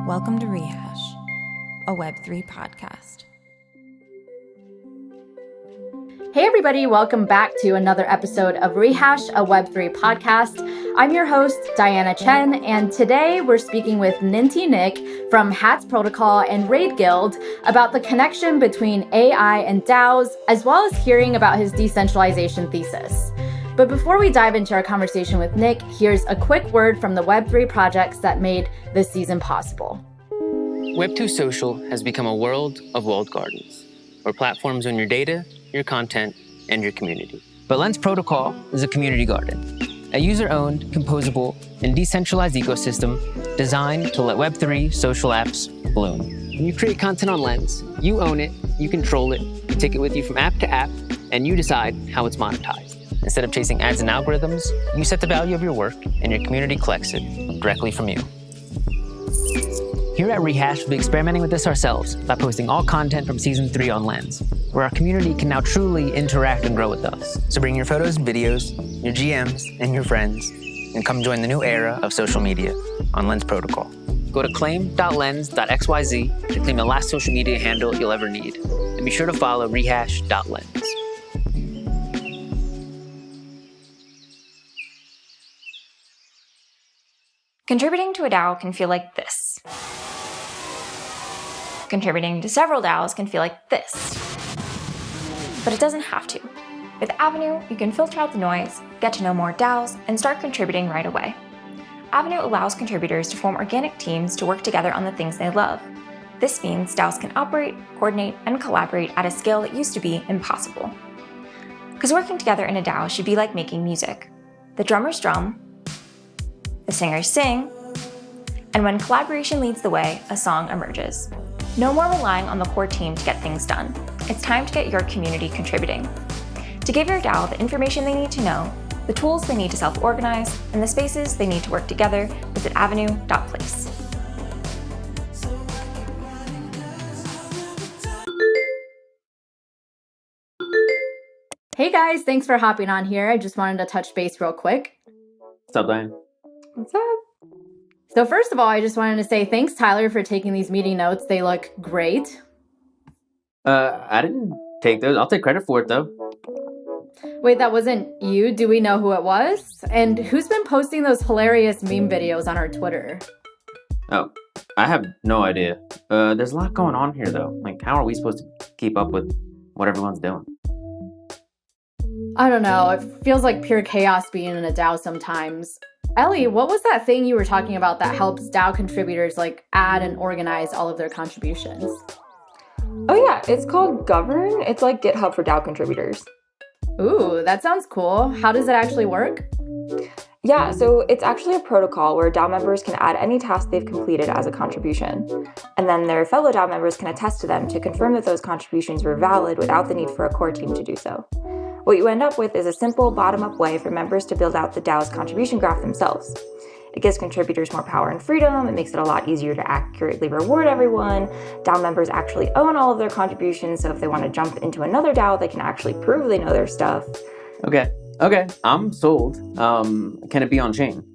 Welcome to Rehash, a Web3 podcast. Hey everybody, welcome back to another episode of Rehash, a Web3 podcast. I'm your host, Diana Chen, and today we're speaking with nintynick from Hats Protocol and Raid Guild about the connection between AI and DAOs, as well as hearing about his decentralization thesis. But before we dive into our conversation with Nick, here's a quick word from the Web3 projects that made this season possible. Web2 Social has become a world of walled gardens, where platforms own your data, your content, and your community. But Lens Protocol is a community garden, a user-owned, composable, and decentralized ecosystem designed to let Web3 social apps bloom. When you create content on Lens, you own it, you control it, you take it with you from app to app, and you decide how it's monetized. Instead of chasing ads and algorithms, you set the value of your work, and your community collects it directly from you. Here at Rehash, we'll be experimenting with this ourselves by posting all content from Season 3 on Lens, where our community can now truly interact and grow with us. So bring your photos and videos, your GMs, and your friends, and come join the new era of social media on Lens Protocol. Go to claim.lens.xyz to claim the last social media handle you'll ever need. And be sure to follow rehash.lens. Contributing to a DAO can feel like this. Contributing to several DAOs can feel like this. But it doesn't have to. With Avenue, you can filter out the noise, get to know more DAOs, and start contributing right away. Avenue allows contributors to form organic teams to work together on the things they love. This means DAOs can operate, coordinate, and collaborate at a scale that used to be impossible. Because working together in a DAO should be like making music. The drummers drum, the singers sing, and when collaboration leads the way, a song emerges. No more relying on the core team to get things done. It's time to get your community contributing. To give your DAO the information they need to know, the tools they need to self-organize, and the spaces they need to work together, visit avenue.place. Hey guys, thanks for hopping on here. I just wanted to touch base real quick. What's up, Diane? What's up? So first of all, I just wanted to say thanks, Tyler, for taking these meeting notes. They look great. I didn't take those. I'll take credit for it, though. Wait, that wasn't you? Do we know who it was? And who's been posting those hilarious meme videos on our Twitter? Oh, I have no idea. There's a lot going on here, though. Like, how are we supposed to keep up with what everyone's doing? I don't know. It feels like pure chaos being in a DAO sometimes. Ellie, what was that thing you were talking about that helps DAO contributors add and organize all of their contributions? Oh yeah, it's called Govern. It's like GitHub for DAO contributors. Ooh, that sounds cool. How does it actually work? Yeah, so it's actually a protocol where DAO members can add any task they've completed as a contribution. And then their fellow DAO members can attest to them to confirm that those contributions were valid without the need for a core team to do so. What you end up with is a simple bottom-up way for members to build out the DAO's contribution graph themselves. It gives contributors more power and freedom. It makes it a lot easier to accurately reward everyone. DAO members actually own all of their contributions, so if they want to jump into another DAO, they can actually prove they know their stuff. Okay, I'm sold. Can it be on chain?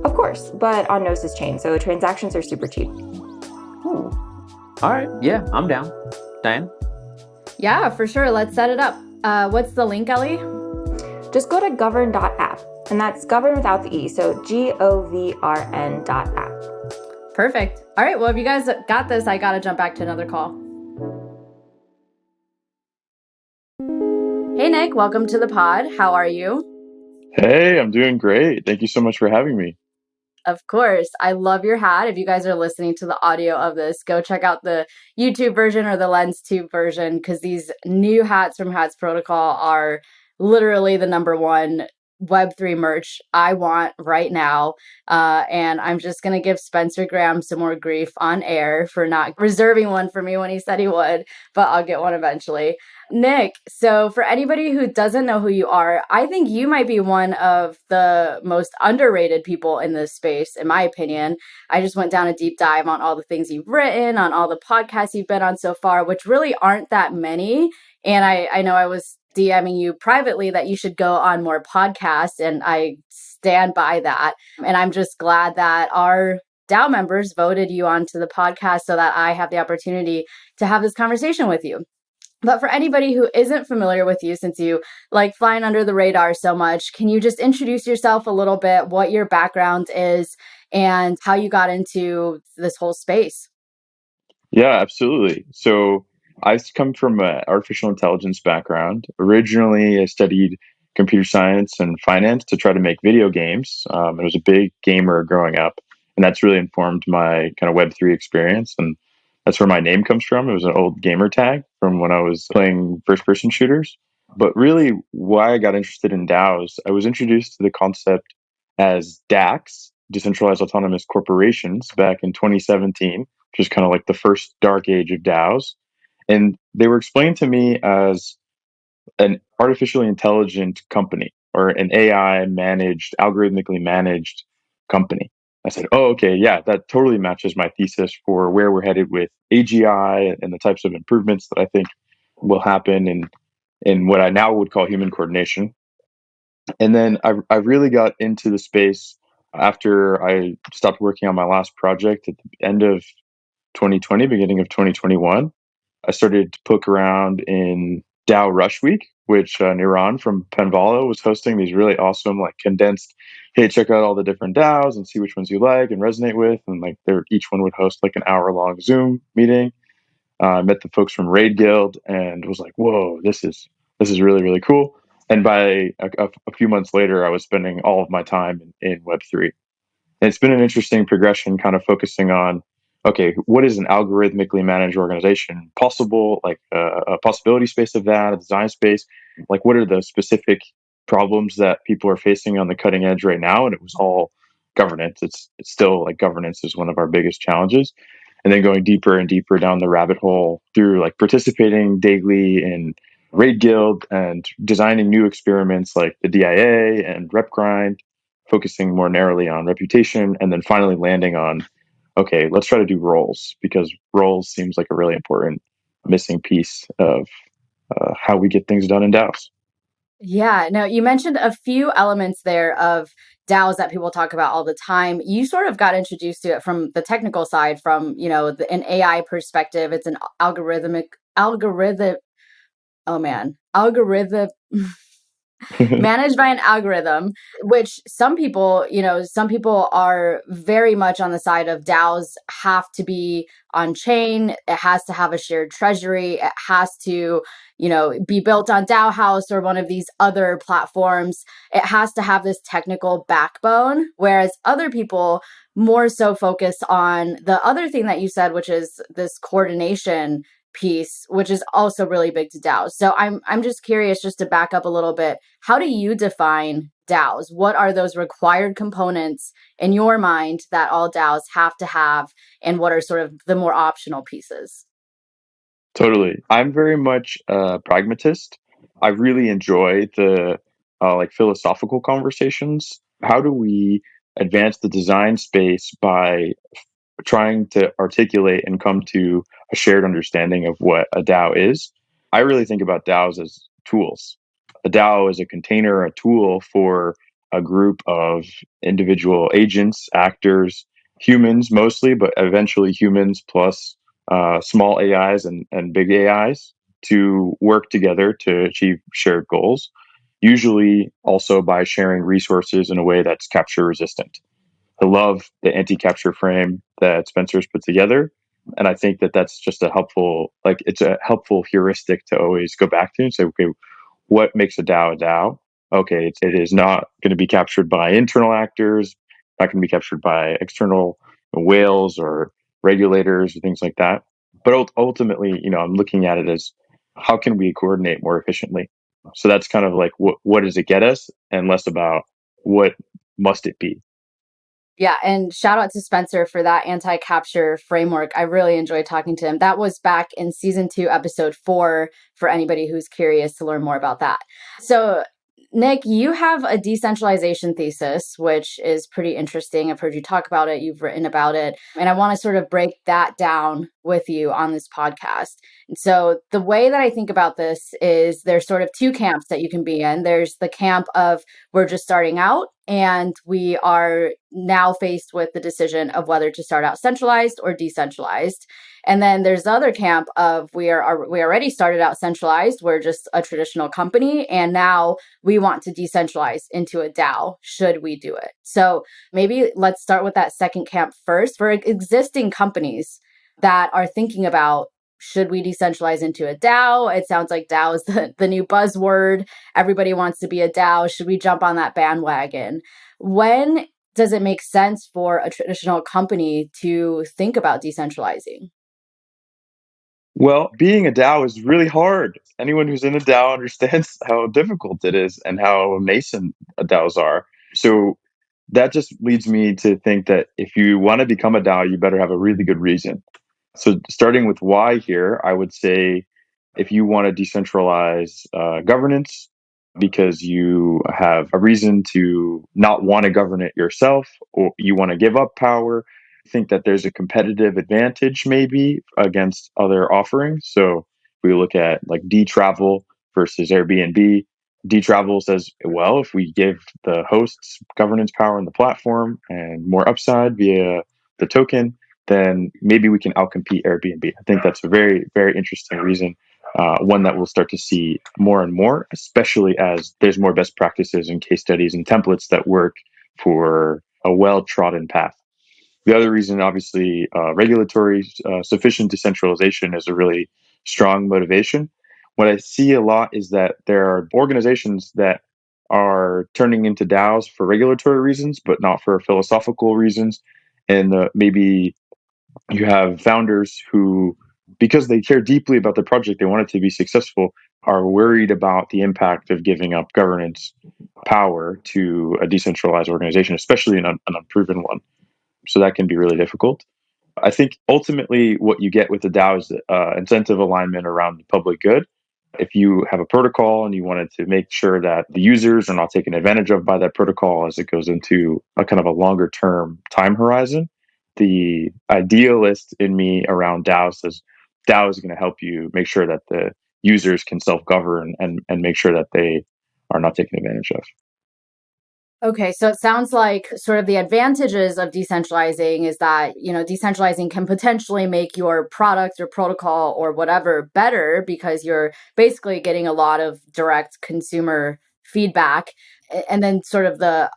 Of course, but on Gnosis chain, so transactions are super cheap. Ooh. All right, yeah, I'm down. Diane? Yeah, for sure. Let's set it up. What's the link, Ellie? Just go to govern.app, and that's govern without the E, so GOVRN.app. Perfect. All right, well, if you guys got this, I got to jump back to another call. Hey, Nick, welcome to the pod. How are you? Hey, I'm doing great. Thank you so much for having me. Of course. I love your hat. If you guys are listening to the audio of this, go check out the YouTube version or the LensTube version, because these new hats from Hats Protocol are literally the number one Web3 merch I want right now. And I'm just going to give Spencer Graham some more grief on air for not reserving one for me when he said he would, but I'll get one eventually. Nick, so for anybody who doesn't know who you are, I think you might be one of the most underrated people in this space, in my opinion. I just went down a deep dive on all the things you've written, on all the podcasts you've been on so far, which really aren't that many. And I know I was DMing you privately that you should go on more podcasts, and I stand by that. And I'm just glad that our DAO members voted you onto the podcast so that I have the opportunity to have this conversation with you. But for anybody who isn't familiar with you, since you like flying under the radar so much, can you just introduce yourself a little bit, what your background is, and how you got into this whole space? Yeah, absolutely. So I come from an artificial intelligence background. Originally, I studied computer science and finance to try to make video games. I was a big gamer growing up, and that's really informed my kind of Web3 experience. And that's where my name comes from. It was an old gamer tag from when I was playing first person shooters. But really, why I got interested in DAOs, I was introduced to the concept as DACs, decentralized autonomous corporations, back in 2017, which is kind of like the first dark age of DAOs. And they were explained to me as an artificially intelligent company or an AI managed, algorithmically managed company. I said, oh, okay, yeah, that totally matches my thesis for where we're headed with AGI and the types of improvements that I think will happen in what I now would call human coordination. And then I really got into the space after I stopped working on my last project at the end of 2020, beginning of 2021. I started to poke around in DAO Rush Week, which Niran from Penvala was hosting these really awesome, like condensed, hey, check out all the different DAOs and see which ones you like and resonate with. And like each one would host like an hour-long Zoom meeting. I met the folks from Raid Guild and was like, whoa, this is really, really cool. And by a few months later, I was spending all of my time in Web3. And it's been an interesting progression, kind of focusing on, okay, what is an algorithmically managed organization possible, like a possibility space of that, a design space, like what are the specific problems that people are facing on the cutting edge right now? And it was all governance. It's still like governance is one of our biggest challenges. And then going deeper and deeper down the rabbit hole through like participating daily in Raid Guild and designing new experiments like the DIA and Rep Grind, focusing more narrowly on reputation, and then finally landing on, okay, let's try to do roles because roles seems like a really important missing piece of how we get things done in DAOs. Yeah, no, you mentioned a few elements there of DAOs that people talk about all the time. You sort of got introduced to it from the technical side, from, an AI perspective. It's an algorithm. Oh man, algorithm managed by an algorithm, which some people are very much on the side of DAOs have to be on chain. It has to have a shared treasury. It has to, be built on DAO House or one of these other platforms. It has to have this technical backbone, whereas other people more so focus on the other thing that you said, which is this coordination piece, which is also really big to DAOs. So I'm just curious, just to back up a little bit, how do you define DAOs? What are those required components in your mind that all DAOs have to have, and what are sort of the more optional pieces? Totally. I'm very much a pragmatist. I really enjoy the like philosophical conversations. How do we advance the design space by trying to articulate and come to a shared understanding of what a DAO is? I really think about DAOs as tools. A DAO is a container, a tool for a group of individual agents, actors, humans mostly, but eventually humans plus small AIs and big AIs to work together to achieve shared goals, usually also by sharing resources in a way that's capture resistant. I love the anti-capture frame that Spencer's put together. And I think that that's just it's a helpful heuristic to always go back to and say, okay, what makes a DAO a DAO? Okay, it is not going to be captured by internal actors, not going to be captured by external whales or regulators or things like that. But ultimately, I'm looking at it as how can we coordinate more efficiently? So that's kind of like what does it get us, and less about what must it be. Yeah, and shout out to Spencer for that anti-capture framework. I really enjoyed talking to him. That was back in season 2, episode 4, for anybody who's curious to learn more about that. So, Nick, you have a decentralization thesis, which is pretty interesting. I've heard you talk about it, you've written about it, and I want to sort of break that down with you on this podcast. And so the way that I think about this is there's sort of two camps that you can be in. There's the camp of we're just starting out and we are now faced with the decision of whether to start out centralized or decentralized. And then there's the other camp of we already started out centralized. We're just a traditional company. And now we want to decentralize into a DAO. Should we do it? So maybe let's start with that second camp first. For existing companies that are thinking about, should we decentralize into a DAO? It sounds like DAO is the new buzzword. Everybody wants to be a DAO. Should we jump on that bandwagon? When does it make sense for a traditional company to think about decentralizing? Well, being a DAO is really hard. Anyone who's in a DAO understands how difficult it is and how nascent DAOs are. So that just leads me to think that if you want to become a DAO, you better have a really good reason. So starting with why here, I would say if you want to decentralize governance because you have a reason to not want to govern it yourself, or you want to give up power, think that there's a competitive advantage maybe against other offerings. So if we look at like D-Travel versus Airbnb, D-Travel says, well, if we give the hosts governance power in the platform and more upside via the token, then maybe we can outcompete Airbnb. I think that's a very, very interesting reason, one that we'll start to see more and more, especially as there's more best practices and case studies and templates that work for a well-trodden path. The other reason, obviously, regulatory sufficient decentralization is a really strong motivation. What I see a lot is that there are organizations that are turning into DAOs for regulatory reasons, but not for philosophical reasons. And maybe you have founders who, because they care deeply about the project, they want it to be successful, are worried about the impact of giving up governance power to a decentralized organization, especially an unproven one. So that can be really difficult. I think ultimately what you get with the DAO is incentive alignment around the public good. If you have a protocol and you wanted to make sure that the users are not taken advantage of by that protocol as it goes into a kind of a longer term time horizon, the idealist in me around DAO says DAO is going to help you make sure that the users can self-govern and make sure that they are not taken advantage of. Okay, so it sounds like sort of the advantages of decentralizing is that, decentralizing can potentially make your product or protocol or whatever better because you're basically getting a lot of direct consumer feedback. And then sort of the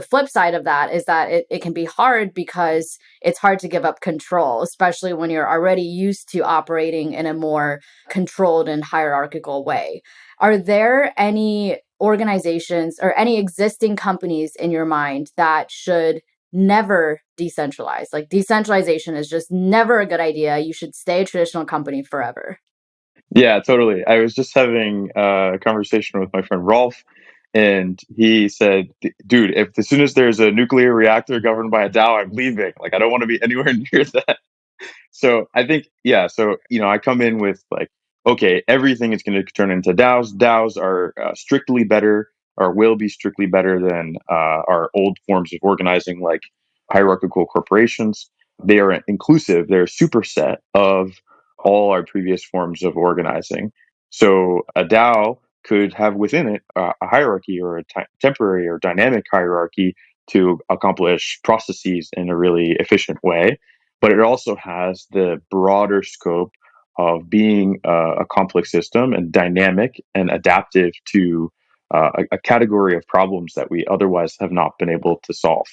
flip side of that is that it can be hard because it's hard to give up control, especially when you're already used to operating in a more controlled and hierarchical way. Are there any organizations or any existing companies in your mind that should never decentralize? Like decentralization is just never a good idea. You should stay a traditional company forever. Yeah, totally. I was just having a conversation with my friend Rolf, and he said, "Dude, if as soon as there's a nuclear reactor governed by a DAO, I'm leaving. Like, I don't want to be anywhere near that." So I think, yeah. So I come in with like, okay, everything is going to turn into DAOs. DAOs are strictly better, or will be strictly better than our old forms of organizing, like hierarchical corporations. They are inclusive. They're a superset of all our previous forms of organizing. So a DAO could have within it a hierarchy or a temporary or dynamic hierarchy to accomplish processes in a really efficient way. But it also has the broader scope of being a complex system and dynamic and adaptive to a category of problems that we otherwise have not been able to solve.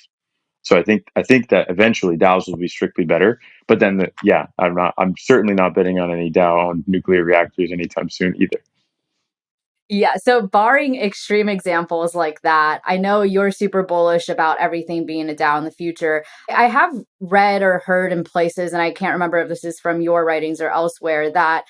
So I think that eventually DAOs will be strictly better. But then, I'm certainly not betting on any DAO on nuclear reactors anytime soon either. Yeah. So, barring extreme examples like that, I know you're super bullish about everything being a DAO in the future. I have read or heard in places, and I can't remember if this is from your writings or elsewhere, that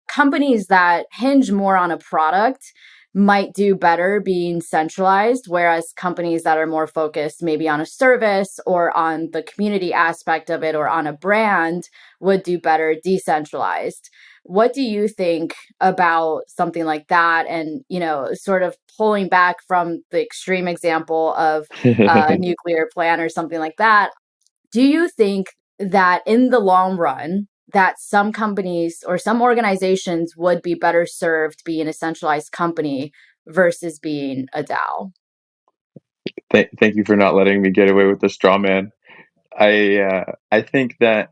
companies that hinge more on a product might do better being centralized, whereas companies that are more focused maybe on a service or on the community aspect of it or on a brand would do better decentralized. What do you think about something like that? And, sort of pulling back from the extreme example of a nuclear plant or something like that, do you think that in the long run, that some companies or some organizations would be better served being a centralized company versus being a DAO? Thank you for not letting me get away with the straw man. I think that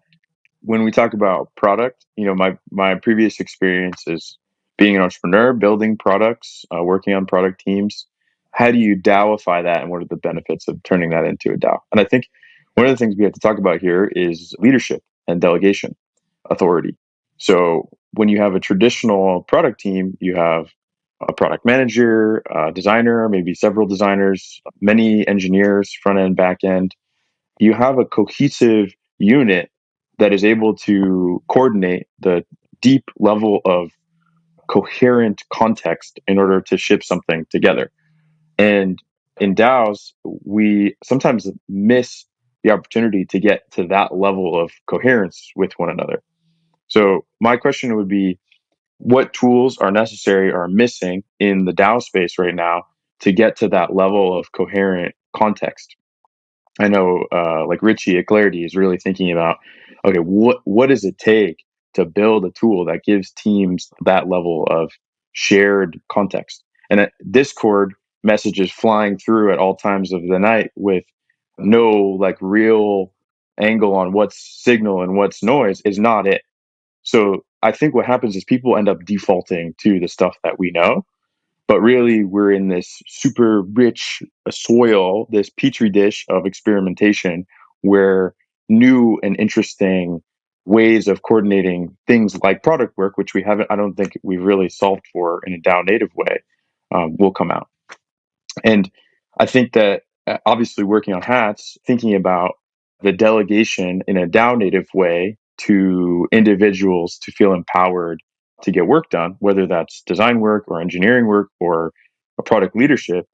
when we talk about product, my previous experience is being an entrepreneur, building products, working on product teams. How do you DAOify that, and what are the benefits of turning that into a DAO? And I think one of the things we have to talk about here is leadership and delegation, authority. So when you have a traditional product team, you have a product manager, a designer, maybe several designers, many engineers, front end, back end. You have a cohesive unit that is able to coordinate the deep level of coherent context in order to ship something together. And in DAOs, we sometimes miss the opportunity to get to that level of coherence with one another. So my question would be, what tools are necessary or missing in the DAO space right now to get to that level of coherent context? I know, like Richie at Clarity is really thinking about, okay, what does it take to build a tool that gives teams that level of shared context? And Discord messages flying through at all times of the night with no like real angle on what's signal and what's noise is not it. So I think what happens is people end up defaulting to the stuff that we know, but really we're in this super rich soil, this petri dish of experimentation where new and interesting ways of coordinating things like product work, which I don't think we've really solved for in a DAO native way, will come out. And I think that obviously working on hats, thinking about the delegation in a DAO native way to individuals to feel empowered to get work done, whether that's design work or engineering work or a product leadership,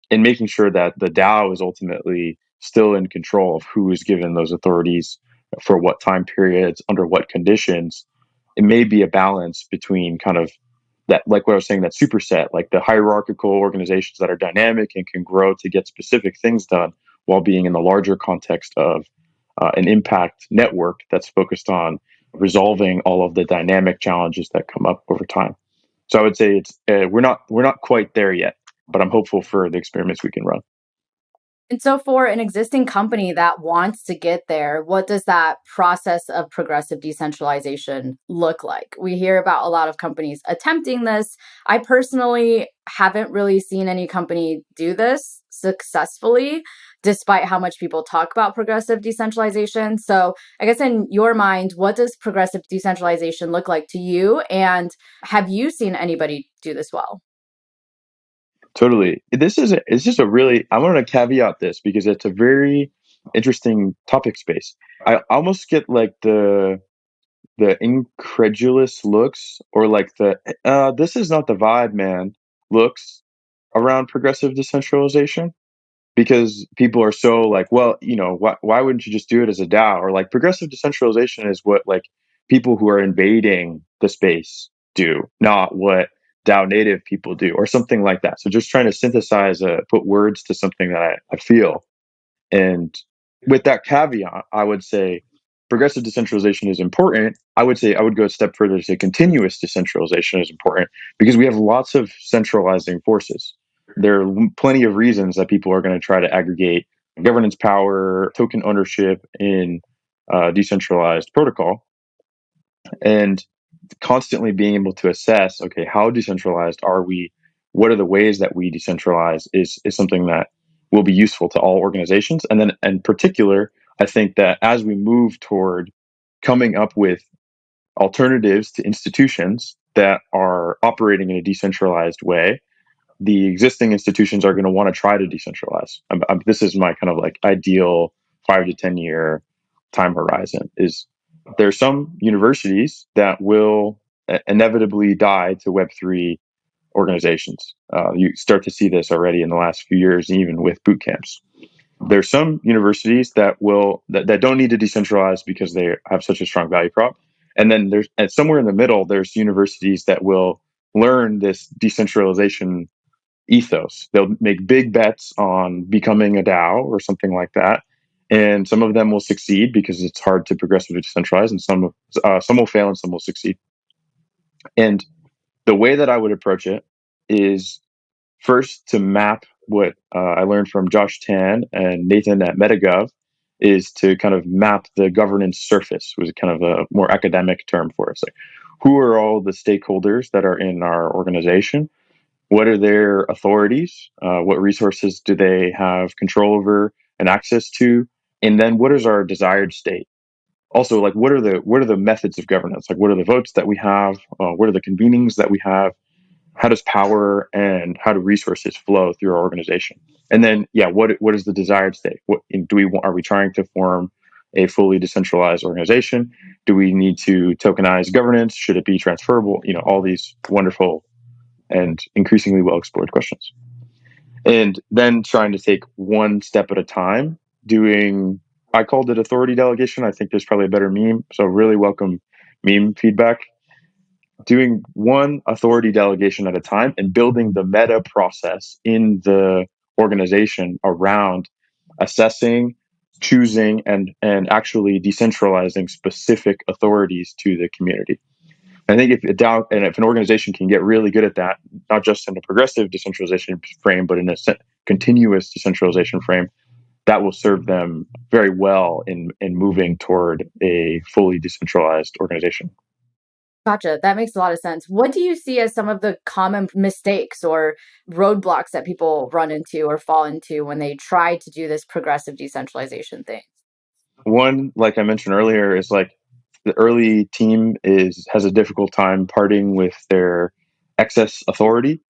and making sure that the DAO is ultimately still in control of who is given those authorities for what time periods, under what conditions. It may be a balance between kind of that, like what I was saying, that superset, like the hierarchical organizations that are dynamic and can grow to get specific things done while being in the larger context of an impact network that's focused on resolving all of the dynamic challenges that come up over time. So I would say it's we're not quite there yet, but I'm hopeful for the experiments we can run. And so, for an existing company that wants to get there, what does that process of progressive decentralization look like? We hear about a lot of companies attempting this. I personally haven't really seen any company do this successfully, despite how much people talk about progressive decentralization. So, I guess in your mind, what does progressive decentralization look like to you? And have you seen anybody do this well? Totally. It's just a really, I want to caveat this because it's a very interesting topic space. I almost get like the incredulous looks, or like the this is not the vibe, man, looks around progressive decentralization, because people are so like, well, why wouldn't you just do it as a DAO? Or like progressive decentralization is what like people who are invading the space do, not what DAO native people do, or something like that. So just trying to synthesize, put words to something that I feel. And with that caveat, I would say progressive decentralization is important. I would say I would go a step further to say continuous decentralization is important, because we have lots of centralizing forces. There are plenty of reasons that people are going to try to aggregate governance power, token ownership in decentralized protocol, and constantly being able to assess, okay, how decentralized are we? What are the ways that we decentralize is something that will be useful to all organizations. And then in particular, I think that as we move toward coming up with alternatives to institutions that are operating in a decentralized way, the existing institutions are going to want to try to decentralize. This is my kind of like ideal 5 to 10 year time horizon. Is there's some universities that will inevitably die to Web3 organizations. You start to see this already in the last few years, even with boot camps. There's some universities that don't need to decentralize because they have such a strong value prop. And then and somewhere in the middle, there's universities that will learn this decentralization ethos. They'll make big bets on becoming a DAO or something like that, And some of them will succeed because it's hard to progressively decentralize, and some will fail and some will succeed. And the way that I would approach it is first to map what I learned from Josh Tan and Nathan at MetaGov is to kind of map the governance surface, was kind of a more academic term for us. Like, who are all the stakeholders that are in our organization? What are their authorities? What resources do they have control over and access to? And then what is our desired state? Also, like, what are the methods of governance? Like, what are the votes that we have? What are the convenings that we have? How does power and how do resources flow through our organization? And then, yeah, what is the desired state? Are we trying to form a fully decentralized organization? Do we need to tokenize governance? Should it be transferable? All these wonderful and increasingly well explored questions. And then trying to take one step at a time, I called it authority delegation. I think there's probably a better meme. So really welcome meme feedback. Doing one authority delegation at a time and building the meta process in the organization around assessing, choosing, and actually decentralizing specific authorities to the community. I think if an organization can get really good at that, not just in a progressive decentralization frame, but in a continuous decentralization frame, that will serve them very well in moving toward a fully decentralized organization. Gotcha. That makes a lot of sense. What do you see as some of the common mistakes or roadblocks that people run into or fall into when they try to do this progressive decentralization thing? One, like I mentioned earlier, is like the early team has a difficult time parting with their excess authority,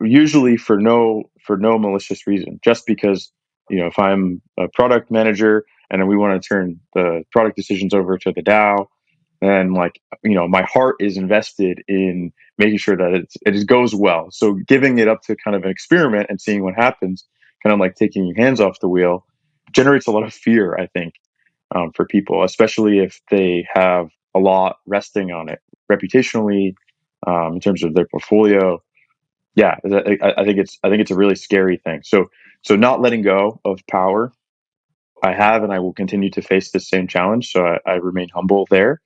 usually for no malicious reason, just because if I'm a product manager and we want to turn the product decisions over to the DAO, and my heart is invested in making sure that it goes well. So giving it up to kind of an experiment and seeing what happens, kind of like taking your hands off the wheel, generates a lot of fear, I think, for people, especially if they have a lot resting on it reputationally, in terms of their portfolio. Yeah, I think it's a really scary thing. So not letting go of power. I have and I will continue to face the same challenge. So I remain humble there.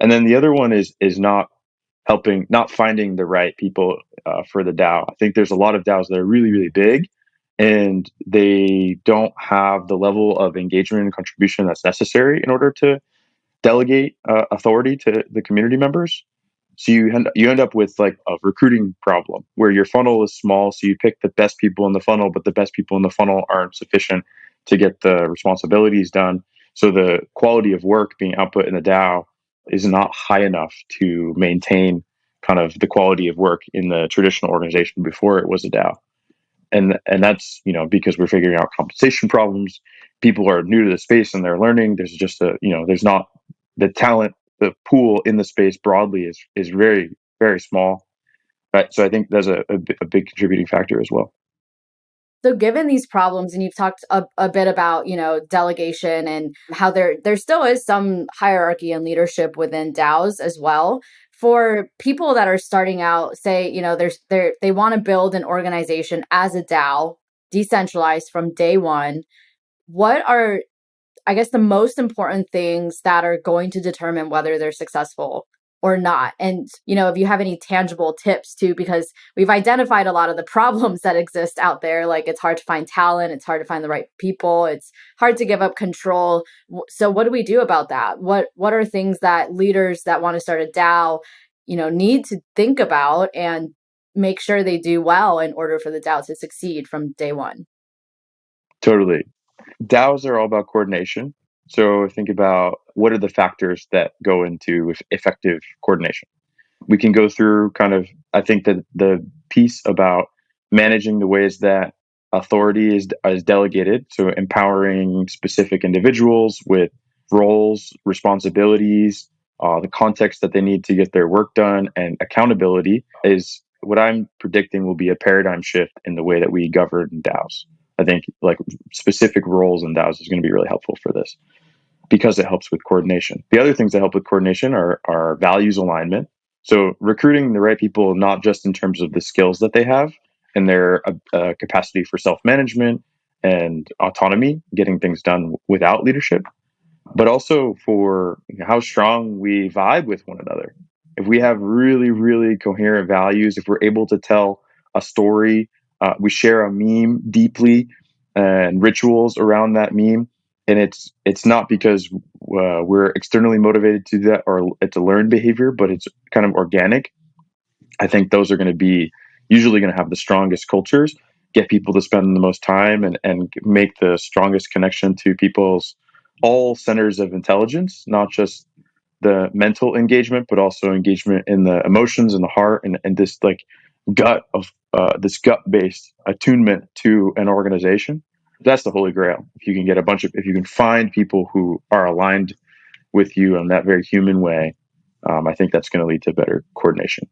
And then the other one is not finding the right people for the DAO. I think there's a lot of DAOs that are really, really big, and they don't have the level of engagement and contribution that's necessary in order to delegate authority to the community members. So you end up with like a recruiting problem where your funnel is small. So you pick the best people in the funnel, but the best people in the funnel aren't sufficient to get the responsibilities done. So the quality of work being output in the DAO is not high enough to maintain kind of the quality of work in the traditional organization before it was a DAO. And that's because we're figuring out compensation problems. People are new to the space and they're learning. There's just there's not the talent. The pool in the space broadly is very, very small, right? So I think there's a big contributing factor as well. So given these problems, and you've talked a bit about, delegation and how there still is some hierarchy and leadership within DAOs as well. For people that are starting out, say, they want to build an organization as a DAO, decentralized from day one, what are, I guess, the most important things that are going to determine whether they're successful or not? And, if you have any tangible tips too, because we've identified a lot of the problems that exist out there. Like, it's hard to find talent. It's hard to find the right people. It's hard to give up control. So what do we do about that? What are things that leaders that want to start a DAO, need to think about and make sure they do well in order for the DAO to succeed from day one? Totally. DAOs are all about coordination. So think about what are the factors that go into effective coordination. We can go through I think that the piece about managing the ways that authority is delegated. So empowering specific individuals with roles, responsibilities, the context that they need to get their work done, and accountability is what I'm predicting will be a paradigm shift in the way that we govern DAOs. I think like specific roles in DAOs is going to be really helpful for this because it helps with coordination. The other things that help with coordination are values alignment. So recruiting the right people, not just in terms of the skills that they have and their capacity for self-management and autonomy, getting things done without leadership, but also for how strong we vibe with one another. If we have really, really coherent values, if we're able to tell a story, we share a meme deeply and rituals around that meme, and it's not because we're externally motivated to that or it's a learned behavior, but it's kind of organic. I think those are going to be usually going to have the strongest cultures, get people to spend the most time and make the strongest connection to people's all centers of intelligence, not just the mental engagement, but also engagement in the emotions and the heart and this like this gut based attunement to an organization. That's the holy grail. If you can get if you can find people who are aligned with you in that very human way, I think that's going to lead to better coordination.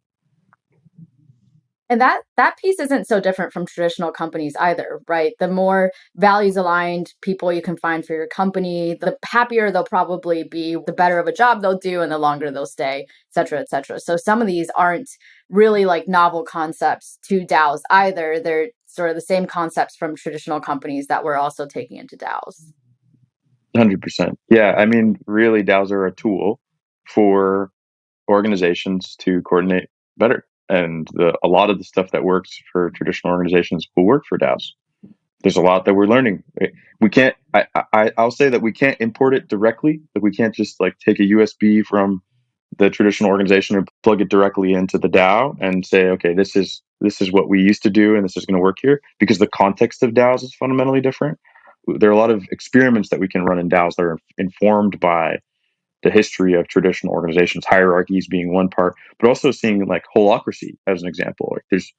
And that piece isn't so different from traditional companies either, right? The more values aligned people you can find for your company, the happier they'll probably be, the better of a job they'll do, and the longer they'll stay, et cetera, et cetera. So some of these aren't really like novel concepts to DAOs either. They're sort of the same concepts from traditional companies that we're also taking into DAOs. 100%. Yeah. I mean, really, DAOs are a tool for organizations to coordinate better. And a lot of the stuff that works for traditional organizations will work for DAOs. There's a lot that we're learning. We can't. I'll say that we can't import it directly. Like we can't just like take a USB from the traditional organization and plug it directly into the DAO and say, okay, this is what we used to do, and this is going to work here, because the context of DAOs is fundamentally different. There are a lot of experiments that we can run in DAOs that are informed by the history of traditional organizations, hierarchies being one part, but also seeing like holacracy as an example. Like there's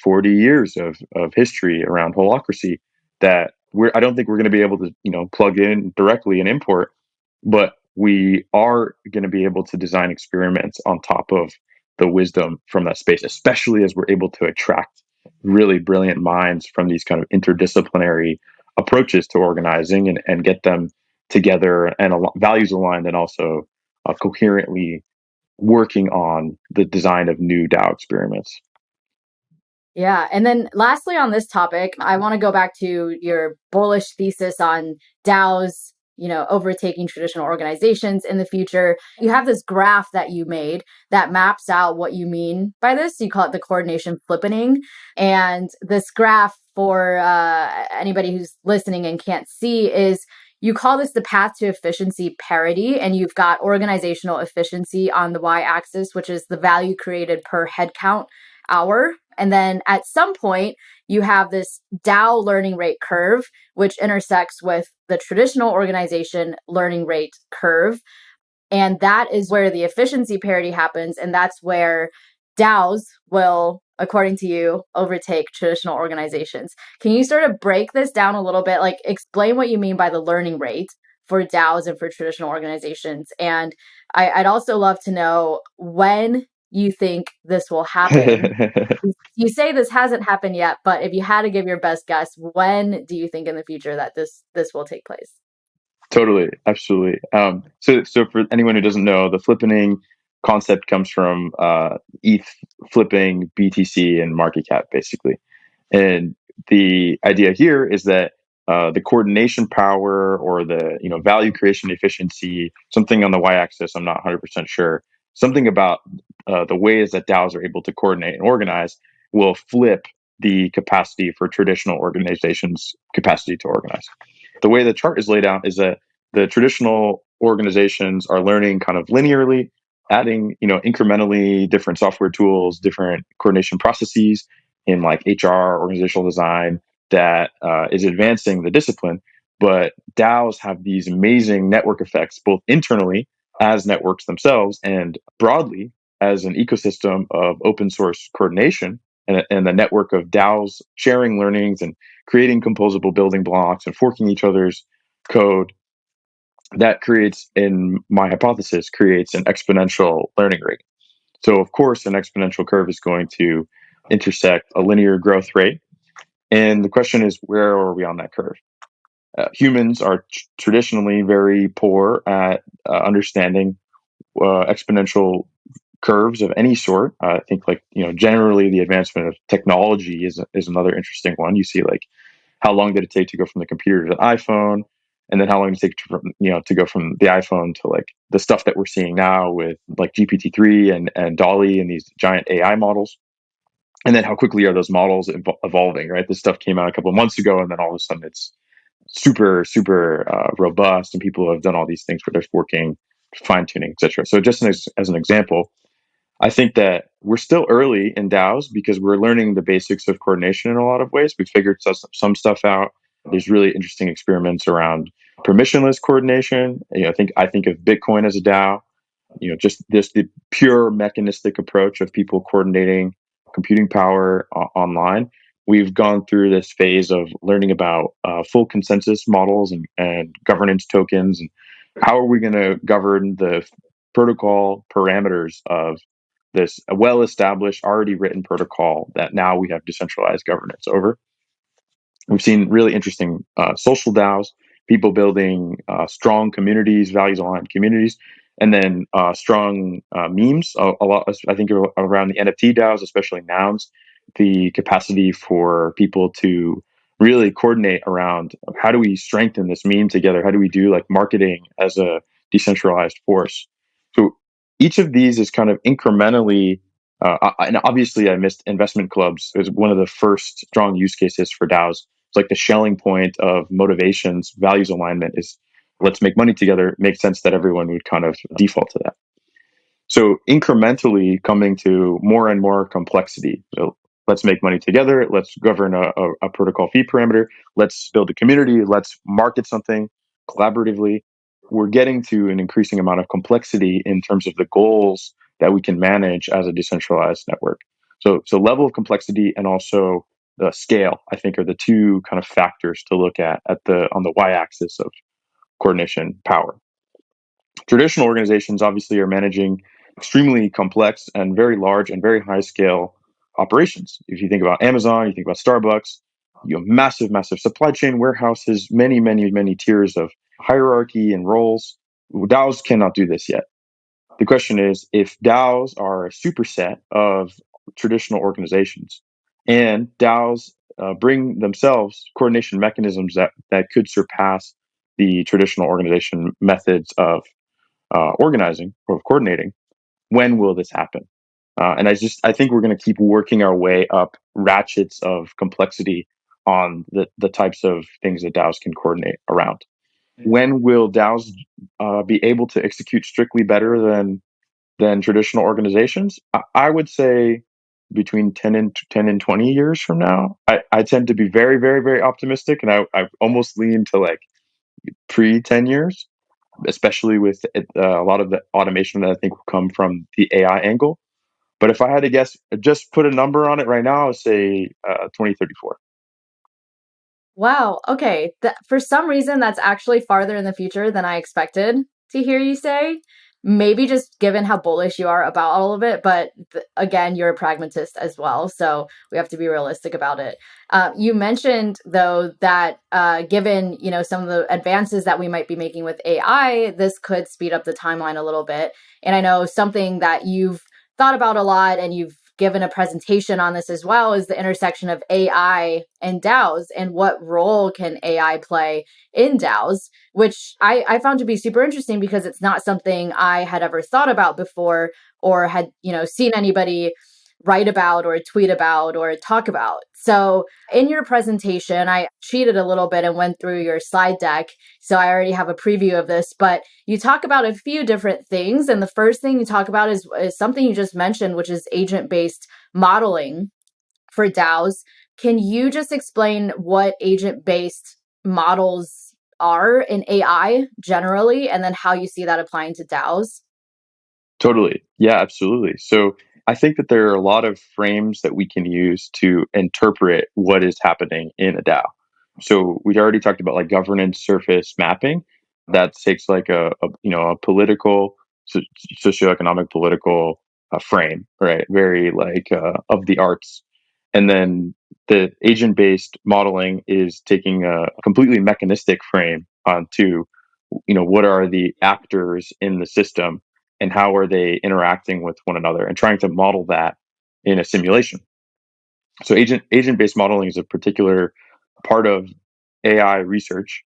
40 years of history around holacracy that I don't think we're going to be able to plug in directly and import, but we are going to be able to design experiments on top of the wisdom from that space, especially as we're able to attract really brilliant minds from these kind of interdisciplinary approaches to organizing and get them together and values aligned, and also coherently working on the design of new DAO experiments. Yeah. And then lastly on this topic, I want to go back to your bullish thesis on DAOs, overtaking traditional organizations in the future. You have this graph that you made that maps out what you mean by this. You call it the coordination flippening. And this graph, for anybody who's listening and can't see, is you call this the path to efficiency parity. And you've got organizational efficiency on the y-axis, which is the value created per headcount hour. And then at some point, you have this DAO learning rate curve, which intersects with the traditional organization learning rate curve. And that is where the efficiency parity happens. And that's where DAOs will, according to you, overtake traditional organizations. Can you sort of break this down a little bit? Like explain what you mean by the learning rate for DAOs and for traditional organizations. And I'd also love to know when you think this will happen. You say this hasn't happened yet, but if you had to give your best guess, when do you think in the future that this will take place? Totally, absolutely. So for anyone who doesn't know, the flippening concept comes from ETH flipping BTC and market cap, basically. And the idea here is that the coordination power or the value creation efficiency, something on the y-axis, I'm not 100% sure, something about the ways that DAOs are able to coordinate and organize will flip the capacity for traditional organizations' capacity to organize. The way the chart is laid out is that the traditional organizations are learning kind of linearly, adding incrementally different software tools, different coordination processes in like HR, organizational design, that is advancing the discipline. But DAOs have these amazing network effects, both internally as networks themselves and broadly as an ecosystem of open source coordination and the network of DAOs sharing learnings and creating composable building blocks and forking each other's code. That creates, in my hypothesis, creates an exponential learning rate. So of course, an exponential curve is going to intersect a linear growth rate. And the question is, where are we on that curve? Humans are traditionally very poor at understanding exponential curves of any sort. I think generally the advancement of technology is another interesting one. You see like how long did it take to go from the computer to the iPhone, and then how long did it take to go from the iPhone to like the stuff that we're seeing now with like GPT-3 and Dolly and these giant AI models. And then how quickly are those models evolving, right? This stuff came out a couple of months ago, and then all of a sudden it's super robust, and people have done all these things where they're forking, fine tuning, etc. So just as an example, I think that we're still early in DAOs because we're learning the basics of coordination in a lot of ways. We figured some stuff out. There's really interesting experiments around permissionless coordination. I think of Bitcoin as a DAO. Just the pure mechanistic approach of people coordinating computing power online. We've gone through this phase of learning about full consensus models and governance tokens, and how are we going to govern the protocol parameters of this well-established, already written protocol that now we have decentralized governance over. We've seen really interesting social DAOs, people building strong communities, values-aligned communities, and then strong memes. A lot, I think, around the NFT DAOs, especially nouns, the capacity for people to really coordinate around how do we strengthen this meme together? How do we do like marketing as a decentralized force? So each of these is kind of incrementally. And obviously, I missed investment clubs. It was one of the first strong use cases for DAOs. It's like the Schelling point of motivations, values alignment is let's make money together. It makes sense that everyone would kind of default to that. So incrementally coming to more and more complexity. So let's make money together. Let's govern a protocol fee parameter. Let's build a community. Let's market something collaboratively. We're getting to an increasing amount of complexity in terms of the goals that we can manage as a decentralized network. So level of complexity and also the scale, I think, are the two kind of factors to look at on the y-axis of coordination power. Traditional organizations obviously are managing extremely complex and very large and very high scale operations. If you think about Amazon, you think about Starbucks, you have massive supply chain warehouses, many tiers of hierarchy and roles. DAOs cannot do this yet. The question is, if DAOs are a superset of traditional organizations, and DAOs bring themselves coordination mechanisms that could surpass the traditional organization methods of organizing or of coordinating, when will this happen? And I think we're going to keep working our way up ratchets of complexity on the types of things that DAOs can coordinate around. When will DAOs be able to execute strictly better than traditional organizations? I would say between 10 and 20 years from now. I tend to be very optimistic, and I almost lean to like pre 10 years, especially with a lot of the automation that I think will come from the AI angle. But if I had to guess, just put a number on it right now, I would say 2034. Wow. Okay. For some reason, that's actually farther in the future than I expected to hear you say. Maybe just given how bullish you are about all of it, but again, you're a pragmatist as well, so we have to be realistic about it. You mentioned though that given some of the advances that we might be making with AI, this could speed up the timeline a little bit. And I know something that you've thought about a lot, and you've given a presentation on this as well, is the intersection of AI and DAOs, and what role can AI play in DAOs, which I found to be super interesting because it's not something I had ever thought about before, or had seen anybody write about or tweet about or talk about. So in your presentation, I cheated a little bit and went through your slide deck. So I already have a preview of this, but you talk about a few different things. And the first thing you talk about is something you just mentioned, which is agent-based modeling for DAOs. Can you just explain what agent-based models are in AI generally, and then how you see that applying to DAOs? Totally. Yeah, absolutely. So I think that there are a lot of frames that we can use to interpret what is happening in a DAO. So we already talked about like governance surface mapping. That takes like a political, socioeconomic political frame, right? Very like of the arts. And then the agent-based modeling is taking a completely mechanistic frame onto, what are the actors in the system and how are they interacting with one another, and trying to model that in a simulation. So agent-based modeling is a particular part of AI research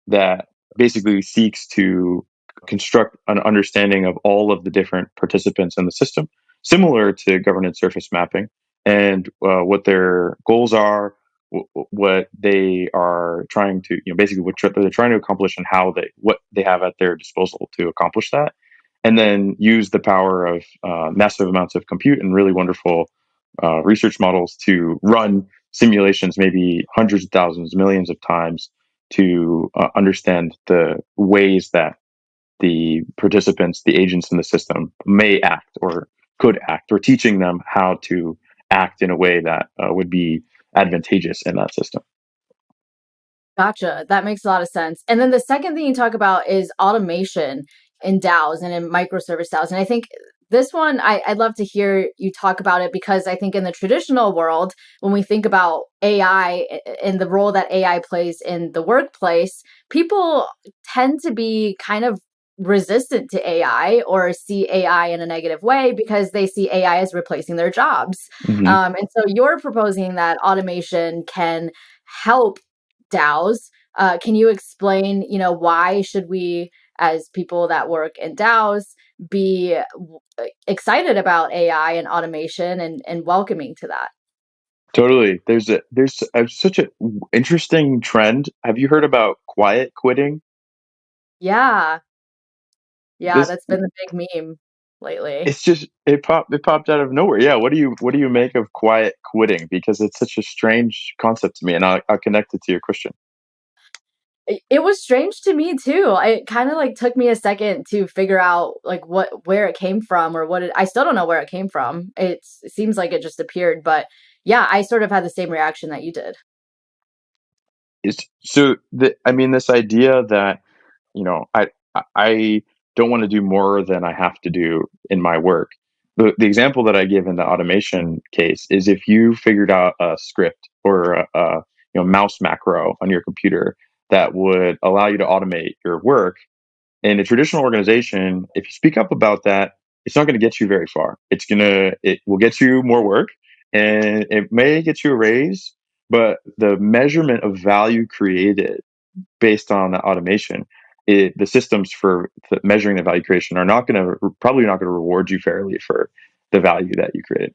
that basically seeks to construct an understanding of all of the different participants in the system, similar to governance surface mapping, and what their goals are, what they are trying to, basically what they're trying to accomplish, and what they have at their disposal to accomplish that, and then use the power of massive amounts of compute and really wonderful research models to run simulations, maybe hundreds of thousands, millions of times, to understand the ways that the participants, the agents in the system, may act or could act, or teaching them how to act in a way that would be advantageous in that system. Gotcha. That makes a lot of sense. And then the second thing you talk about is automation in DAOs and in microservice DAOs. And I think this one, I'd love to hear you talk about it, because I think in the traditional world, when we think about AI and the role that AI plays in the workplace, people tend to be kind of resistant to AI or see AI in a negative way because they see AI as replacing their jobs. Mm-hmm. And so you're proposing that automation can help DAOs. Can you explain, why should we, as people that work in DAOs, be excited about AI and automation and welcoming to that? Totally. There's such an interesting trend. Have you heard about quiet quitting? Yeah. Yeah, This that's been the big meme lately. It's just it popped out of nowhere. Yeah. What do you make of quiet quitting? Because it's such a strange concept to me, and I'll connect it to your question. It was strange to me too. It kind of like took me a second to figure out like where it came from, or I still don't know where it came from. It seems like it just appeared, but yeah, I sort of had the same reaction that you did. This idea that I don't want to do more than I have to do in my work. The example that I give in the automation case is, if you figured out a script or a mouse macro on your computer that would allow you to automate your work in a traditional organization, if you speak up about that, it's not going to get you very far. It will get you more work, and it may get you a raise, but the measurement of value created based on the automation, the systems for measuring the value creation are probably not going to reward you fairly for the value that you created.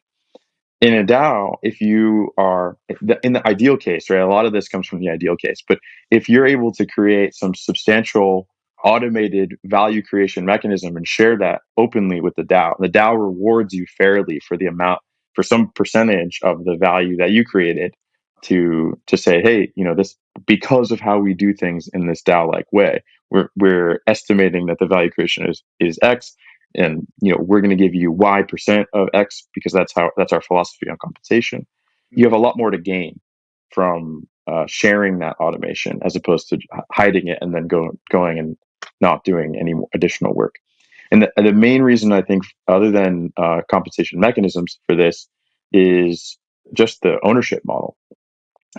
In a DAO, if you are in the ideal case, right? A lot of this comes from the ideal case, but if you're able to create some substantial automated value creation mechanism and share that openly with the DAO rewards you fairly for the amount, for some percentage of the value that you created, to say, hey, this, because of how we do things in this DAO-like way, we're estimating that the value creation is X, and we're going to give you Y% of X because that's our philosophy on compensation. You have a lot more to gain from sharing that automation, as opposed to hiding it and then going and not doing any additional work. And the main reason, I think, other than compensation mechanisms for this, is just the ownership model.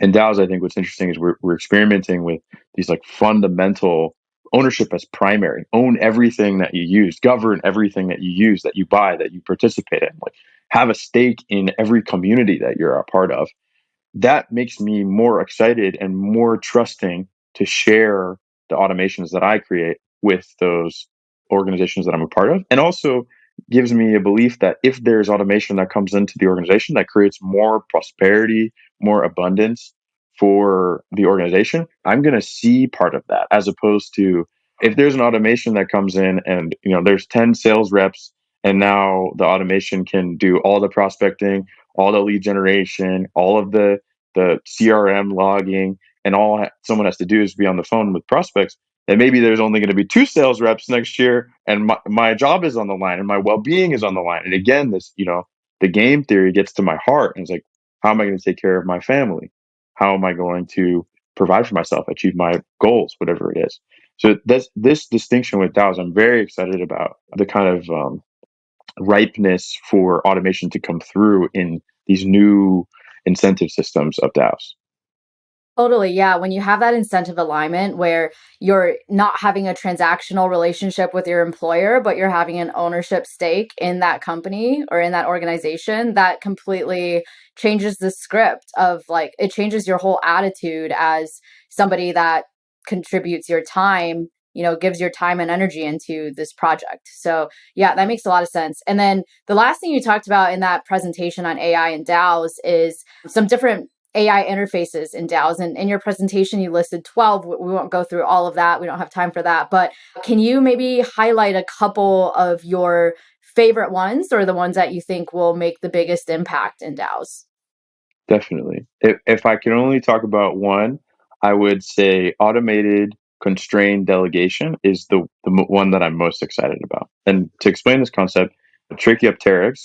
In DAOs, I think what's interesting is we're experimenting with these like fundamental ownership as primary. Own everything that you use, govern everything that you use, that you buy, that you participate in. Like, have a stake in every community that you're a part of. That makes me more excited and more trusting to share the automations that I create with those organizations that I'm a part of. And also gives me a belief that if there's automation that comes into the organization that creates more prosperity, more abundance for the organization, I'm going to see part of that, as opposed to, if there's an automation that comes in and there's 10 sales reps, and now the automation can do all the prospecting, all the lead generation, all of the CRM logging, and all someone has to do is be on the phone with prospects. And maybe there's only going to be 2 sales reps next year, and my job is on the line, and my well-being is on the line. And again, the game theory gets to my heart, and it's like, how am I going to take care of my family? How am I going to provide for myself, achieve my goals, whatever it is? So that's this distinction with DAOs. I'm very excited about the kind of ripeness for automation to come through in these new incentive systems of DAOs. Totally. Yeah. When you have that incentive alignment where you're not having a transactional relationship with your employer, but you're having an ownership stake in that company or in that organization, that completely changes the script of like, it changes your whole attitude as somebody that contributes your time, gives your time and energy into this project. So, yeah, that makes a lot of sense. And then the last thing you talked about in that presentation on AI and DAOs is some different AI interfaces in DAOs. And in your presentation, you listed 12. We won't go through all of that. We don't have time for that. But can you maybe highlight a couple of your favorite ones or the ones that you think will make the biggest impact in DAOs? Definitely. If I can only talk about one, I would say automated constrained delegation is the one that I'm most excited about. And to explain this concept, Trachyopteryx,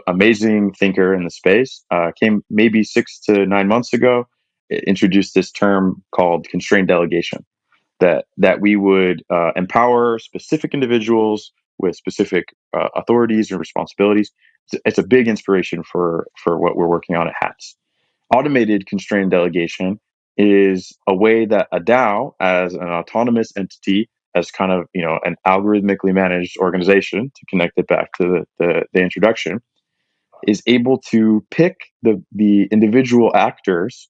amazing thinker in the space, came maybe 6 to 9 months ago, introduced this term called constrained delegation. That we would empower specific individuals with specific authorities and responsibilities. It's a big inspiration for what we're working on at Hats. Automated constrained delegation is a way that a DAO, as an autonomous entity, as kind of an algorithmically managed organization, to connect it back to the introduction, is able to pick the individual actors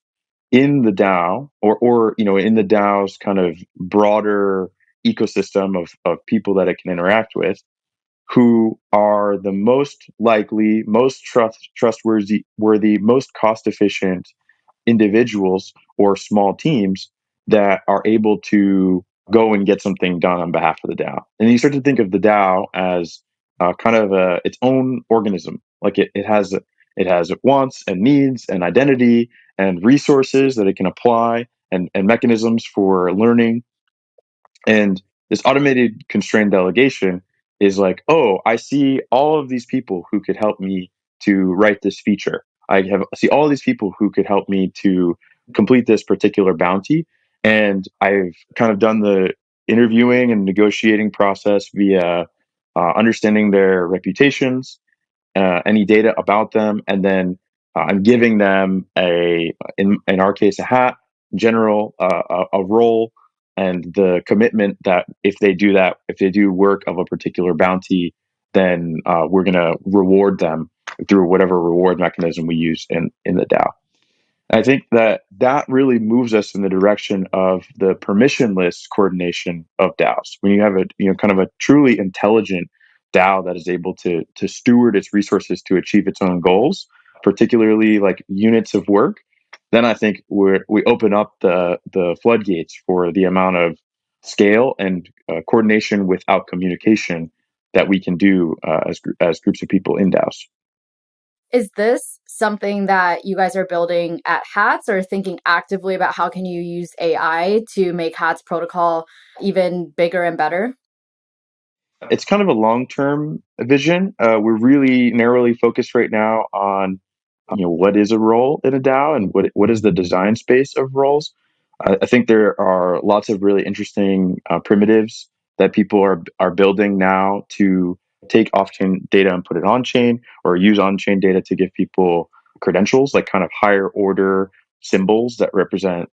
in the DAO or in the DAO's kind of broader ecosystem of people that it can interact with, who are the most likely, most trustworthy, most cost efficient individuals or small teams that are able to go and get something done on behalf of the DAO. And you start to think of the DAO as kind of its own organism. Like it has wants and needs and identity and resources that it can apply and mechanisms for learning. And this automated constrained delegation is like, oh, I see all of these people who could help me to write this feature. See all these people who could help me to complete this particular bounty. And I've kind of done the interviewing and negotiating process via understanding their reputations, any data about them, and then I'm giving them in our case, a hat, general, a role, and the commitment that if they do work of a particular bounty, then we're going to reward them through whatever reward mechanism we use in the DAO. I think that really moves us in the direction of the permissionless coordination of DAOs. When you have kind of a truly intelligent DAO that is able to steward its resources to achieve its own goals, particularly like units of work, then I think we open up the floodgates for the amount of scale and coordination without communication that we can do as groups of people in DAOs. Is this something that you guys are building at Hats or thinking actively about how can you use AI to make Hats protocol even bigger and better? It's kind of a long-term vision. We're really narrowly focused right now on, what is a role in a DAO and what is the design space of roles. I think there are lots of really interesting primitives that people are building now to take off-chain data and put it on-chain, or use on-chain data to give people credentials, like kind of higher order symbols that represent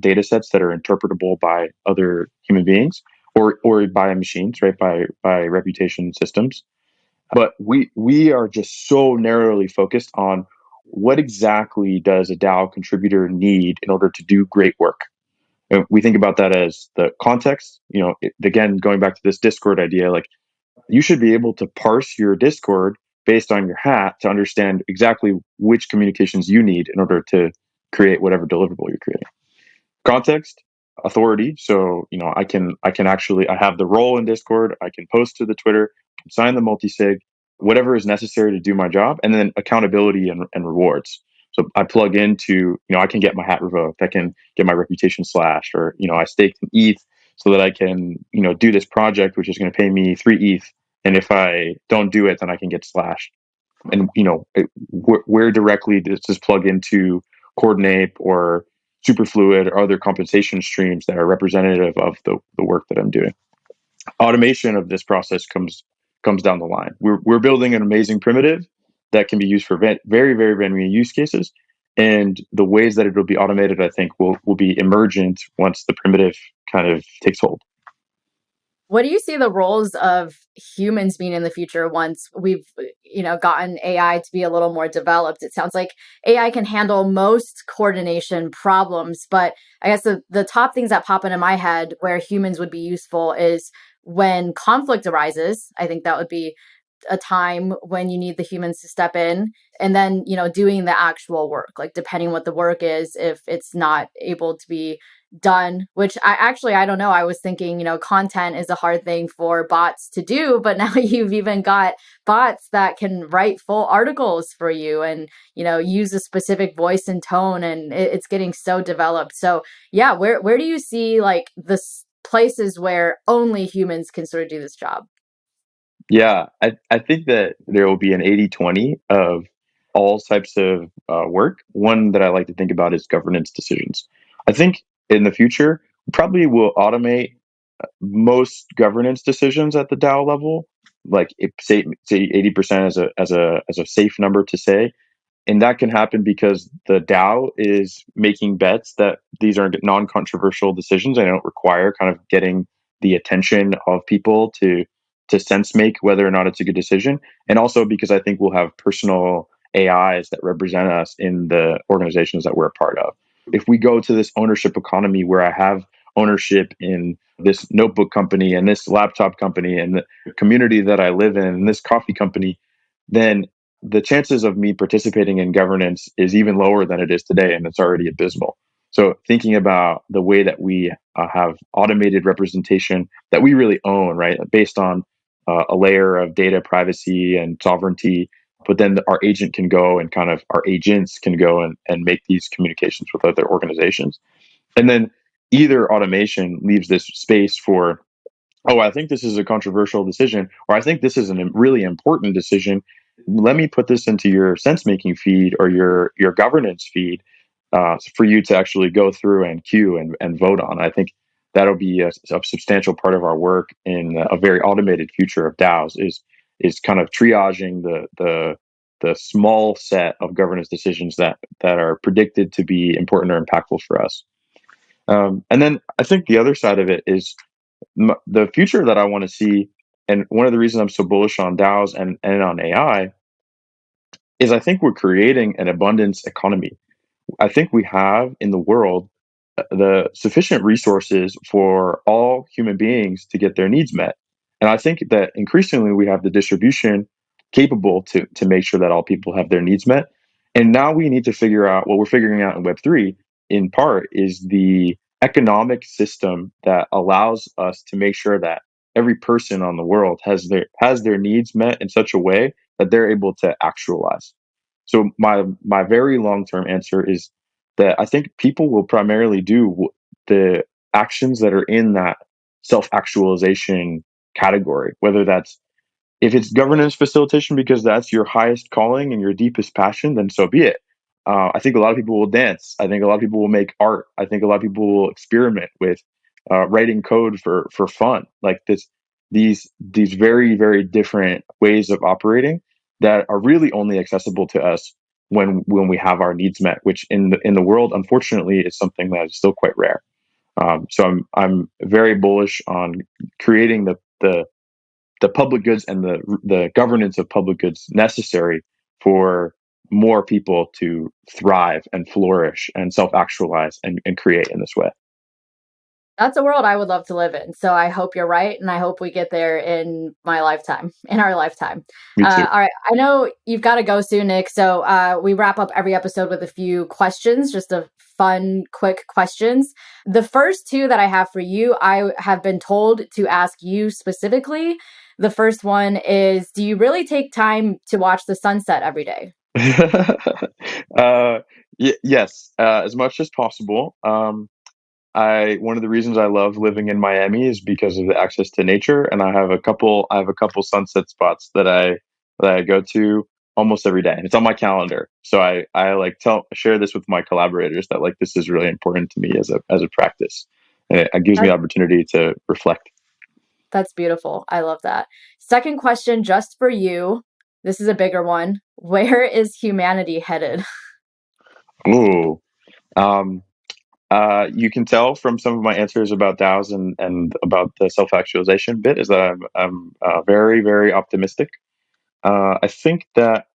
data sets that are interpretable by other human beings or by machines, right? By reputation systems. But we are just so narrowly focused on what exactly does a DAO contributor need in order to do great work. And we think about that as the context. Again, going back to this Discord idea, like you should be able to parse your Discord based on your hat to understand exactly which communications you need in order to create whatever deliverable you're creating. Context, authority. So I have the role in Discord. I can post to the Twitter, can sign the multisig, whatever is necessary to do my job, and then accountability and rewards. So I plug into, I can get my hat revoked. I can get my reputation slashed, or I stake an ETH so that I can do this project, which is going to pay me 3 ETH. And if I don't do it, then I can get slashed. And where directly does this plug into Coordinate or Superfluid or other compensation streams that are representative of the work that I'm doing? Automation of this process comes down the line. We're building an amazing primitive that can be used for very, very many use cases. And the ways that it will be automated, I think, will be emergent once the primitive kind of takes hold. What do you see the roles of humans being in the future once we've, gotten AI to be a little more developed? It sounds like AI can handle most coordination problems, but I guess the top things that pop into my head where humans would be useful is when conflict arises. I think that would be a time when you need the humans to step in, and then doing the actual work, like depending what the work is, if it's not able to be done, which I don't know, I was thinking content is a hard thing for bots to do, but now you've even got bots that can write full articles for you and use a specific voice and tone, and it's getting so developed. So yeah, where do you see like the places where only humans can sort of do this job? Yeah, I think that there will be an 80-20 of all types of work. One that I like to think about is governance decisions. I think in the future, we probably will automate most governance decisions at the DAO level. Like if, say 80% as a safe number to say, and that can happen because the DAO is making bets that these are non-controversial decisions and don't require kind of getting the attention of people to sense make whether or not it's a good decision. And also because I think we'll have personal AIs that represent us in the organizations that we're a part of. If we go to this ownership economy where I have ownership in this notebook company and this laptop company and the community that I live in and this coffee company, then the chances of me participating in governance is even lower than it is today, and it's already abysmal. So thinking about the way that we have automated representation that we really own, right, based on a layer of data privacy and sovereignty, but then our agent can go and kind of our agents can go and make these communications with other organizations. And then either automation leaves this space for, oh, I think this is a controversial decision, or I think this is a really important decision. Let me put this into your sense making feed or your governance feed for you to actually go through and queue and vote on. I think that'll be a substantial part of our work in a very automated future of DAOs is kind of triaging the small set of governance decisions that are predicted to be important or impactful for us. And then I think the other side of it is the future that I want to see, and one of the reasons I'm so bullish on DAOs and on AI is I think we're creating an abundance economy. I think we have in the world the sufficient resources for all human beings to get their needs met. And I think that increasingly we have the distribution capable to make sure that all people have their needs met. And now we need to figure out what we're figuring out in Web3 in part is the economic system that allows us to make sure that every person on the world has their needs met in such a way that they're able to actualize. So my very long-term answer is that I think people will primarily do the actions that are in that self-actualization category, whether that's if it's governance facilitation because that's your highest calling and your deepest passion, then so be it. I think a lot of people will dance. I think a lot of people will make art. I think a lot of people will experiment with writing code for fun. Like these very very different ways of operating that are really only accessible to us when we have our needs met, which in the world unfortunately is something that is still quite rare. So I'm very bullish on creating the public goods and the governance of public goods necessary for more people to thrive and flourish and self-actualize and create in this way. That's a world I would love to live in. So I hope you're right, and I hope we get there in my lifetime, in our lifetime. Me too. All right, I know you've got to go soon, Nick. So we wrap up every episode with a few questions, just a fun, quick questions. The first two that I have for you, I have been told to ask you specifically. The first one is, do you really take time to watch the sunset every day? Yes, as much as possible. I one of the reasons I love living in Miami is because of the access to nature, and I have a couple sunset spots that I go to almost every day, and it's on my calendar. So I like share this with my collaborators that like this is really important to me as a practice, and it gives me the opportunity to reflect. That's beautiful. I love that. Second question, just for you. This is a bigger one. Where is humanity headed? Ooh. Um, you can tell from some of my answers about DAOs and about the self-actualization bit is that I'm very, very optimistic. I think that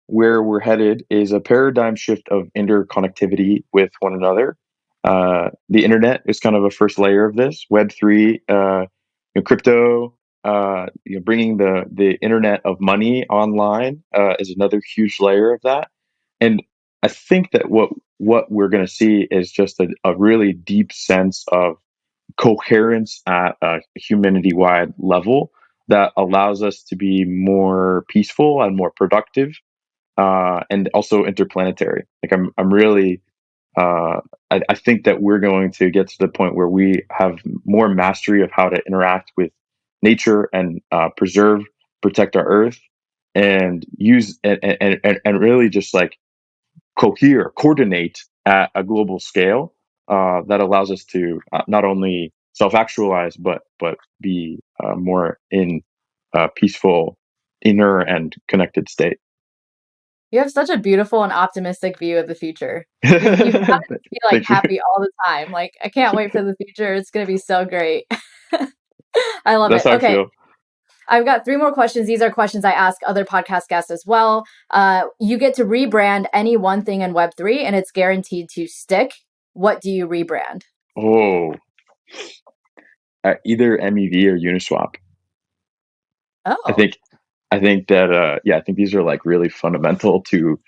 where we're headed is a paradigm shift of interconnectivity with one another. The internet is kind of a first layer of this. Web3, crypto, bringing the internet of money online is another huge layer of that. And I think that what we're going to see is just a really deep sense of coherence at a humanity-wide level that allows us to be more peaceful and more productive, and also interplanetary. Like I'm really, I think that we're going to get to the point where we have more mastery of how to interact with nature and preserve, protect our Earth, and use and really just like coordinate at a global scale that allows us to not only self-actualize but be more in a peaceful inner and connected state. You have such a beautiful and optimistic view of the future. You've got to be like Thank you. happy all the time. Like I can't wait for the future. It's gonna be so great. I love That's it. how I Okay, feel. I've got 3 more questions. These are questions I ask other podcast guests as well. You get to rebrand any one thing in Web3 and it's guaranteed to stick. What do you rebrand? Oh, either MEV or Uniswap. I Oh, think I think that I think these are like really fundamental to.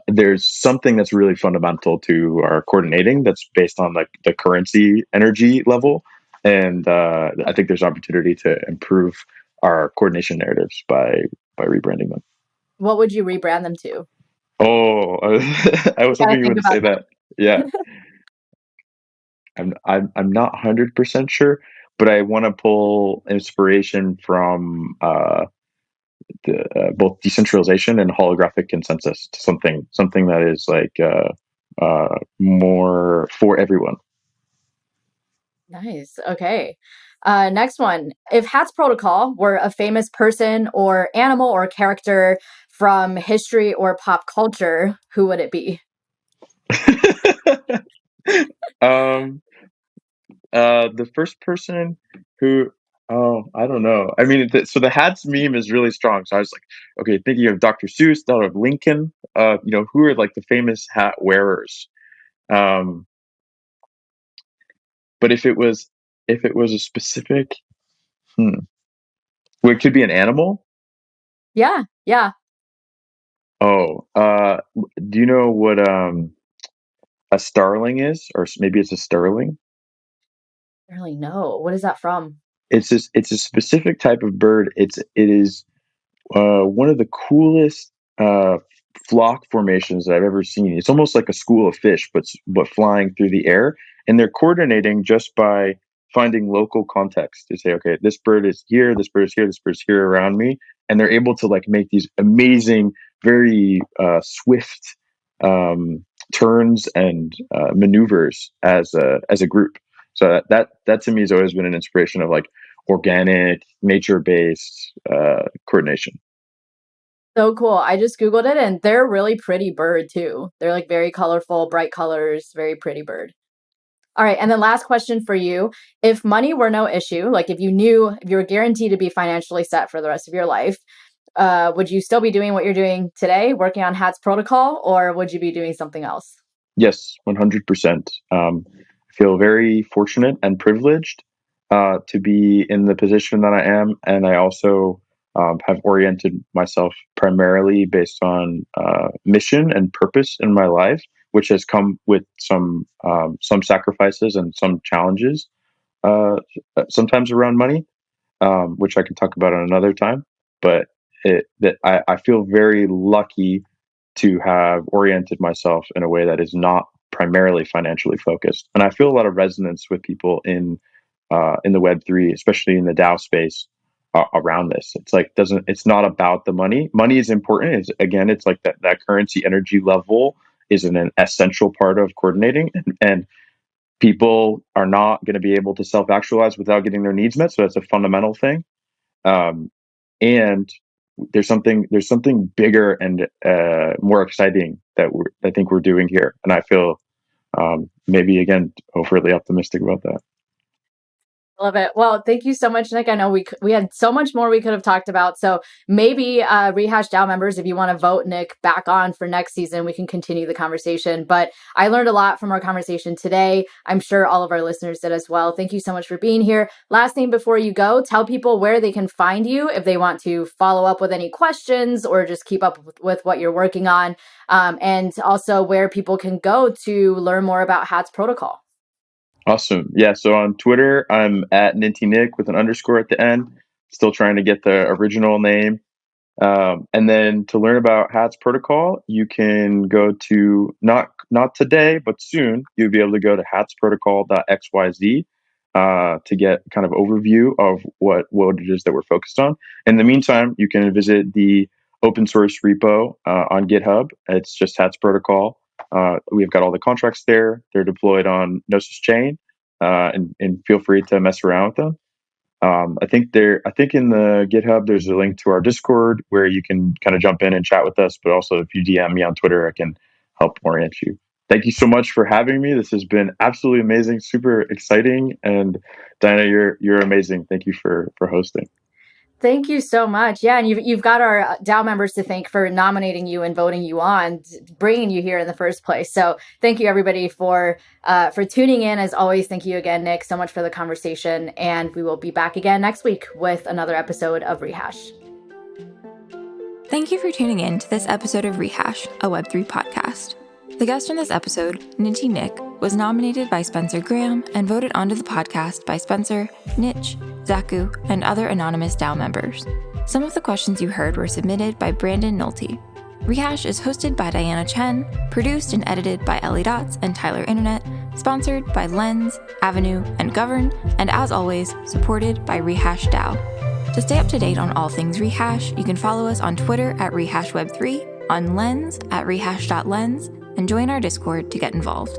There's something that's really fundamental to our coordinating that's based on like the currency energy level, and I think there's opportunity to improve our coordination narratives by rebranding them. what would you rebrand them to? Oh, I was Gotta hoping you think would about say that. Yeah, I'm not 100% sure, but I want to pull inspiration from both decentralization and holographic consensus to something that is like more for everyone. Nice. Okay. Next one. If Hats Protocol were a famous person or animal or character from history or pop culture, who would it be? um, the first person who, oh, I don't know. I mean, so the hats meme is really strong. So I was like, okay, thinking of Dr. Seuss, thought of Lincoln. Who are like the famous hat wearers? Um, but if it was a specific, well, it could be an animal. Yeah. Yeah. Oh, do you know what a starling is, or maybe it's a sterling? I don't really know. What is that from? It's a specific type of bird. It is one of the coolest flock formations that I've ever seen. It's almost like a school of fish, but flying through the air, and they're coordinating just by finding local context to say, okay, this bird is here, this bird is here, this bird is here around me, and they're able to like make these amazing, very swift turns and maneuvers as a group. So that to me has always been an inspiration of like organic, nature based coordination. So cool. I just Googled it and they're a really pretty bird too. They're like very colorful, bright colors, very pretty bird. All right. And then last question for you. If money were no issue, like if you were guaranteed to be financially set for the rest of your life, would you still be doing what you're doing today, working on Hats Protocol, or would you be doing something else? Yes, 100%. I feel very fortunate and privileged to be in the position that I am, and I also have oriented myself primarily based on mission and purpose in my life, which has come with some sacrifices and some challenges, uh, sometimes around money, which I can talk about at another time. But I feel very lucky to have oriented myself in a way that is not primarily financially focused. And I feel a lot of resonance with people in the Web3, especially in the DAO space around this. It's like it's not about the money. Money is important. It's like that currency energy level is an essential part of coordinating, and people are not going to be able to self actualize without getting their needs met. So that's a fundamental thing. Um, and there's something bigger and more exciting that I think we're doing here, and I feel maybe again overly optimistic about that. Love it. Well, thank you so much, Nick. I know we had so much more we could have talked about. So maybe Rehash DAO members, if you want to vote Nick back on for next season, we can continue the conversation. But I learned a lot from our conversation today. I'm sure all of our listeners did as well. Thank you so much for being here. Last thing before you go, tell people where they can find you if they want to follow up with any questions or just keep up with what you're working on. And also where people can go to learn more about HATS protocol. Awesome. Yeah. So on Twitter, I'm at nintynick with an underscore at the end. Still trying to get the original name. And then to learn about HATS protocol, you can go to not today, but soon you'll be able to go to hatsprotocol.xyz to get kind of overview of what it is that we're focused on. In the meantime, you can visit the open source repo on GitHub. It's just HATS protocol. We've got all the contracts there. They're deployed on Gnosis Chain, and feel free to mess around with them. I think in the GitHub there's a link to our Discord where you can kind of jump in and chat with us. But also, if you DM me on Twitter, I can help orient you. Thank you so much for having me. This has been absolutely amazing, super exciting, and Diana, you're amazing. Thank you for hosting. Thank you so much. Yeah, and you've got our DAO members to thank for nominating you and voting you on, bringing you here in the first place. So thank you, everybody, for tuning in. As always, thank you again, Nick, so much for the conversation. And we will be back again next week with another episode of Rehash. Thank you for tuning in to this episode of Rehash, a Web3 podcast. The guest in this episode, nintynick, was nominated by Spencer Graham and voted onto the podcast by Spencer, Nitch, Zaku, and other anonymous DAO members. Some of the questions you heard were submitted by Brandon Nolte. Rehash is hosted by Diana Chen, produced and edited by Ellie Dots and Tyler Internet, sponsored by Lens, Avenue, and Govern, and as always, supported by Rehash DAO. To stay up to date on all things Rehash, you can follow us on Twitter at RehashWeb3, on Lens at rehash.lens, and join our Discord to get involved.